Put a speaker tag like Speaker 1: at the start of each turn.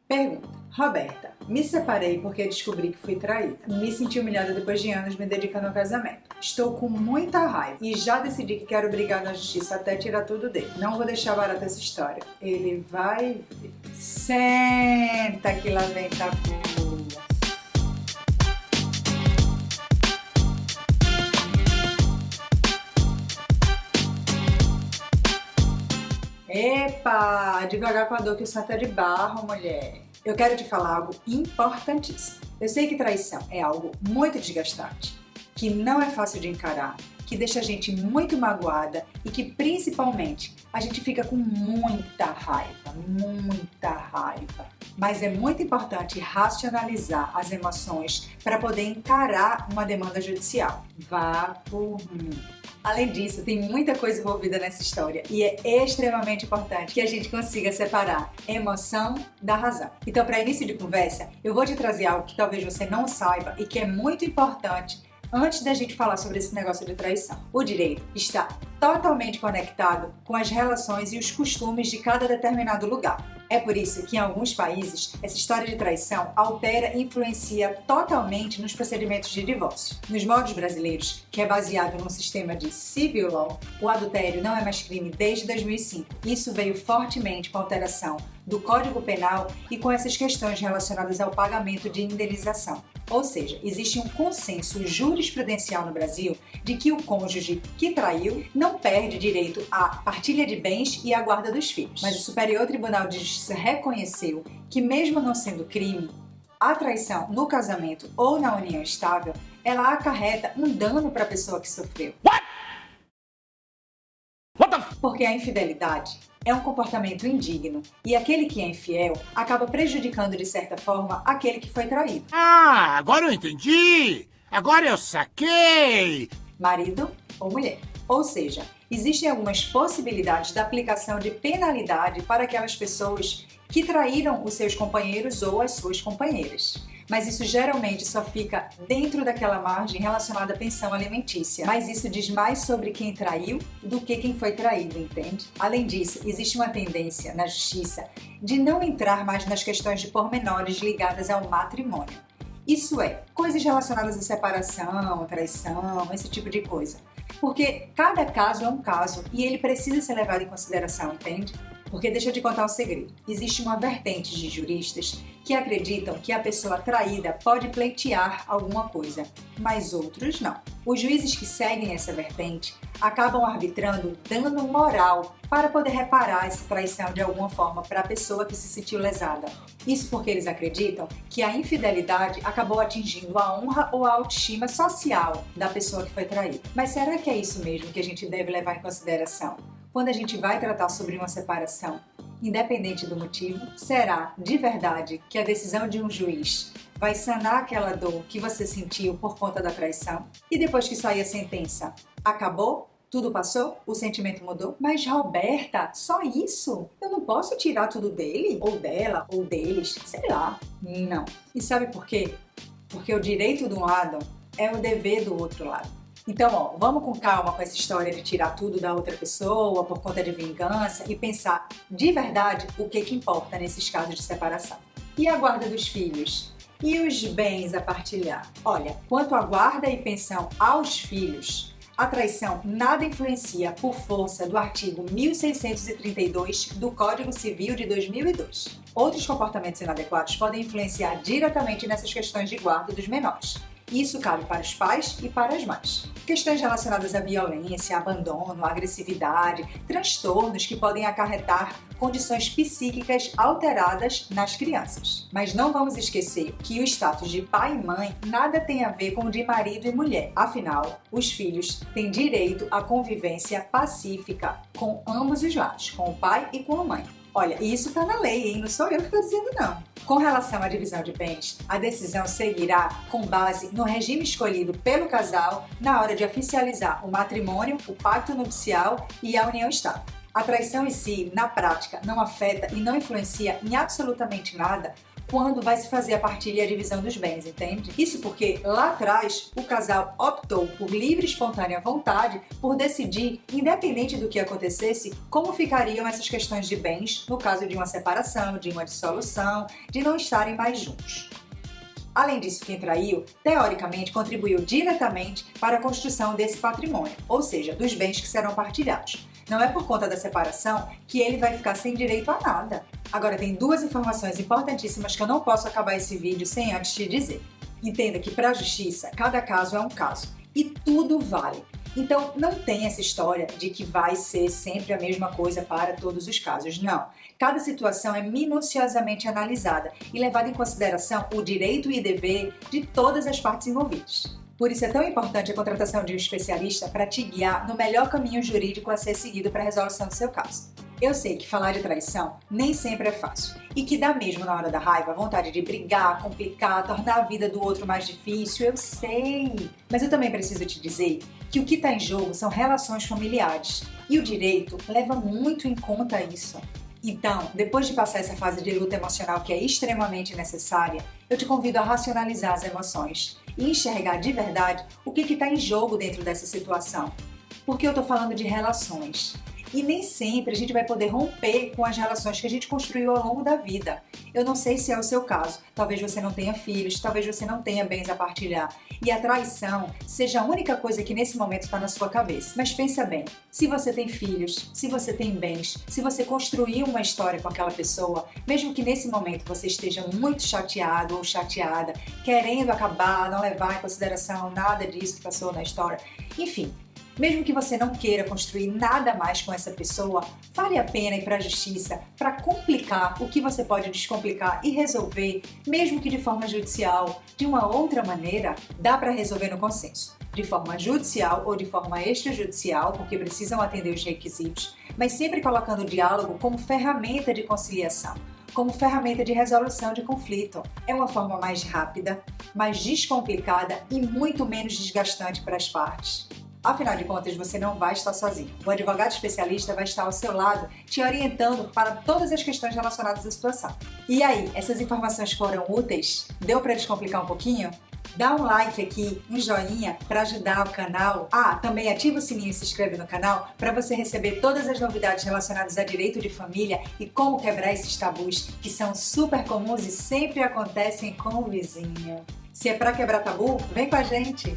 Speaker 1: Pergunta. Roberta, me separei porque descobri que fui traída. Me senti humilhada depois de anos me dedicando ao casamento. Estou com muita raiva e já decidi que quero brigar na justiça até tirar tudo dele. Não vou deixar barata essa história. Ele vai ver. Senta que lá vem tabu. Epa, devagar com a dor que o santo é de barro, mulher. Eu quero te falar algo importantíssimo. Eu sei que traição é algo muito desgastante, que não é fácil de encarar, que deixa a gente muito magoada e que principalmente a gente fica com muita raiva, muita raiva. Mas é muito importante racionalizar as emoções para poder encarar uma demanda judicial. Vá por mim. Além disso, tem muita coisa envolvida nessa história e é extremamente importante que a gente consiga separar emoção da razão. Então, para início de conversa, eu vou te trazer algo que talvez você não saiba e que é muito importante antes da gente falar sobre esse negócio de traição. O direito está totalmente conectado com as relações e os costumes de cada determinado lugar. É por isso que em alguns países essa história de traição altera e influencia totalmente nos procedimentos de divórcio. Nos moldes brasileiros, que é baseado num sistema de civil law, o adultério não é mais crime desde 2005. Isso veio fortemente com a alteração do Código Penal e com essas questões relacionadas ao pagamento de indenização. Ou seja, existe um consenso jurisprudencial no Brasil de que o cônjuge que traiu não perde direito à partilha de bens e à guarda dos filhos. Mas o Superior Tribunal de Justiça reconheceu que, mesmo não sendo crime, a traição no casamento ou na união estável, ela acarreta um dano para a pessoa que sofreu. Porque a infidelidade é um comportamento indigno e aquele que é infiel acaba prejudicando de certa forma aquele que foi traído.
Speaker 2: Ah, agora eu entendi! Agora eu saquei!
Speaker 1: Marido ou mulher. Ou seja, existem algumas possibilidades da aplicação de penalidade para aquelas pessoas que traíram os seus companheiros ou as suas companheiras. Mas isso geralmente só fica dentro daquela margem relacionada à pensão alimentícia. Mas isso diz mais sobre quem traiu do que quem foi traído, entende? Além disso, existe uma tendência na justiça de não entrar mais nas questões de pormenores ligadas ao matrimônio. Isso é, coisas relacionadas à separação, à traição, esse tipo de coisa. Porque cada caso é um caso e ele precisa ser levado em consideração, entende? Porque deixa eu te contar um segredo. Existe uma vertente de juristas que acreditam que a pessoa traída pode pleitear alguma coisa, mas outros não. Os juízes que seguem essa vertente acabam arbitrando dano moral para poder reparar essa traição de alguma forma para a pessoa que se sentiu lesada. Isso porque eles acreditam que a infidelidade acabou atingindo a honra ou a autoestima social da pessoa que foi traída. Mas será que é isso mesmo que a gente deve levar em consideração quando a gente vai tratar sobre uma separação? Independente do motivo, será de verdade que a decisão de um juiz vai sanar aquela dor que você sentiu por conta da traição? E depois que sair a sentença, acabou? Tudo passou? O sentimento mudou? Mas Roberta, só isso? Eu não posso tirar tudo dele? Ou dela? Ou deles? Sei lá. Não. E sabe por quê? Porque o direito de um lado é o dever do outro lado. Então, vamos com calma com essa história de tirar tudo da outra pessoa por conta de vingança e pensar de verdade o que importa nesses casos de separação. E a guarda dos filhos? E os bens a partilhar? Olha, quanto à guarda e pensão aos filhos, a traição nada influencia por força do artigo 1632 do Código Civil de 2002. Outros comportamentos inadequados podem influenciar diretamente nessas questões de guarda dos menores. Isso cabe para os pais e para as mães. Questões relacionadas à violência, abandono, agressividade, transtornos que podem acarretar condições psíquicas alteradas nas crianças. Mas não vamos esquecer que o status de pai e mãe nada tem a ver com o de marido e mulher. Afinal, os filhos têm direito à convivência pacífica com ambos os lados, com o pai e com a mãe. Olha, isso está na lei, hein? Não sou eu que estou dizendo, não. Com relação à divisão de bens, a decisão seguirá com base no regime escolhido pelo casal na hora de oficializar o matrimônio, o pacto nupcial e a união estável. A traição em si, na prática, não afeta e não influencia em absolutamente nada quando vai se fazer a partilha e a divisão dos bens, entende? Isso porque lá atrás o casal optou por livre e espontânea vontade por decidir, independente do que acontecesse, como ficariam essas questões de bens no caso de uma separação, de uma dissolução, de não estarem mais juntos. Além disso, quem traiu, teoricamente, contribuiu diretamente para a construção desse patrimônio, ou seja, dos bens que serão partilhados. Não é por conta da separação que ele vai ficar sem direito a nada. Agora, tem duas informações importantíssimas que eu não posso acabar esse vídeo sem antes te dizer. Entenda que para a justiça, cada caso é um caso e tudo vale. Então, não tem essa história de que vai ser sempre a mesma coisa para todos os casos, não. Cada situação é minuciosamente analisada e levada em consideração o direito e dever de todas as partes envolvidas. Por isso é tão importante a contratação de um especialista para te guiar no melhor caminho jurídico a ser seguido para a resolução do seu caso. Eu sei que falar de traição nem sempre é fácil e que dá mesmo na hora da raiva vontade de brigar, complicar, tornar a vida do outro mais difícil, eu sei. Mas eu também preciso te dizer que o que está em jogo são relações familiares e o direito leva muito em conta isso. Então, depois de passar essa fase de luta emocional que é extremamente necessária, eu te convido a racionalizar as emoções e enxergar de verdade o que está em jogo dentro dessa situação. Porque eu estou falando de relações. E nem sempre a gente vai poder romper com as relações que a gente construiu ao longo da vida. Eu não sei se é o seu caso. Talvez você não tenha filhos, talvez você não tenha bens a partilhar. E a traição seja a única coisa que nesse momento está na sua cabeça. Mas pensa bem, se você tem filhos, se você tem bens, se você construiu uma história com aquela pessoa, mesmo que nesse momento você esteja muito chateado ou chateada, querendo acabar, não levar em consideração nada disso que passou na história, enfim, mesmo que você não queira construir nada mais com essa pessoa, vale a pena ir para a justiça para complicar o que você pode descomplicar e resolver, mesmo que de forma judicial. De uma outra maneira, dá para resolver no consenso. De forma judicial ou de forma extrajudicial, porque precisam atender os requisitos, mas sempre colocando o diálogo como ferramenta de conciliação, como ferramenta de resolução de conflito. É uma forma mais rápida, mais descomplicada e muito menos desgastante para as partes. Afinal de contas, você não vai estar sozinho. O advogado especialista vai estar ao seu lado, te orientando para todas as questões relacionadas à situação. E aí, essas informações foram úteis? Deu para descomplicar um pouquinho? Dá um like aqui, um joinha para ajudar o canal. Também ativa o sininho e se inscreve no canal para você receber todas as novidades relacionadas a direito de família e como quebrar esses tabus que são super comuns e sempre acontecem com o vizinho. Se é para quebrar tabu, vem com a gente!